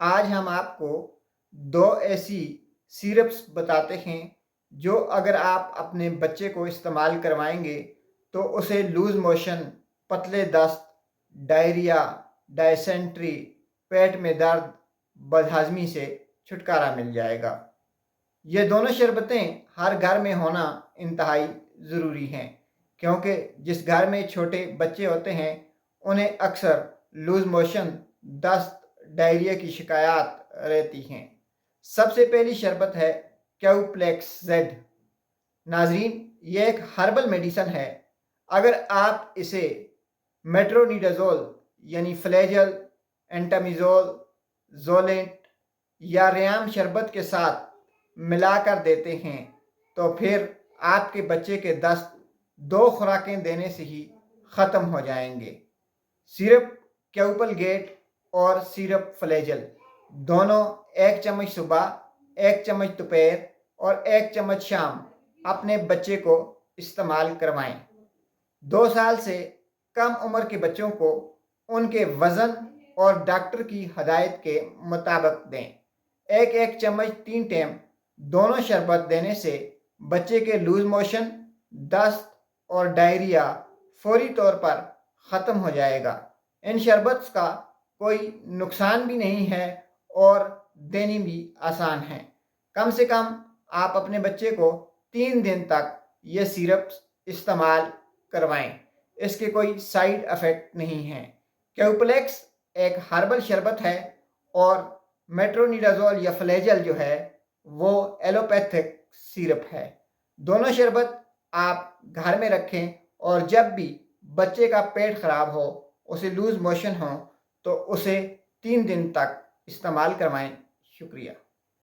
آج ہم آپ کو دو ایسی سیرپس بتاتے ہیں جو اگر آپ اپنے بچے کو استعمال کروائیں گے تو اسے لوز موشن، پتلے دست، ڈائریا، ڈائسینٹری، پیٹ میں درد، بدہضمی سے چھٹکارا مل جائے گا۔ یہ دونوں شربتیں ہر گھر میں ہونا انتہائی ضروری ہیں، کیونکہ جس گھر میں چھوٹے بچے ہوتے ہیں انہیں اکثر لوز موشن، دست، ڈائریا کی شکایات رہتی ہیں۔ سب سے پہلی شربت ہے کیوپلیکس زیڈ۔ ناظرین، یہ ایک ہربل میڈیسن ہے۔ اگر آپ اسے میٹرونیڈازول یعنی فلیجل، انٹامیزول، زولنٹ یا ریام شربت کے ساتھ ملا کر دیتے ہیں تو پھر آپ کے بچے کے دست 2 خوراکیں دینے سے ہی ختم ہو جائیں گے۔ سیرپ کیوپل گیٹ اور سیرپ فلیجل دونوں 1 چمچ صبح، 1 چمچ دوپہر اور 1 چمچ شام اپنے بچے کو استعمال کروائیں۔ 2 سال سے کم عمر کے بچوں کو ان کے وزن اور ڈاکٹر کی ہدایت کے مطابق دیں۔ 1 چمچ 3 ٹائم دونوں شربت دینے سے بچے کے لوز موشن، دست اور ڈائریا فوری طور پر ختم ہو جائے گا۔ ان شربتس کا کوئی نقصان بھی نہیں ہے اور دینی بھی آسان ہے۔ کم سے کم آپ اپنے بچے کو 3 دن تک یہ سیرپس استعمال کروائیں۔ اس کے کوئی سائیڈ افیکٹ نہیں ہیں۔ کیوپلیکس ایک ہربل شربت ہے اور میٹرونیڈازول یا فلیجل جو ہے وہ ایلوپیتھک سیرپ ہے۔ دونوں شربت آپ گھر میں رکھیں اور جب بھی بچے کا پیٹ خراب ہو، اسے لوز موشن ہو تو اسے 3 دن تک استعمال کروائیں۔ شکریہ۔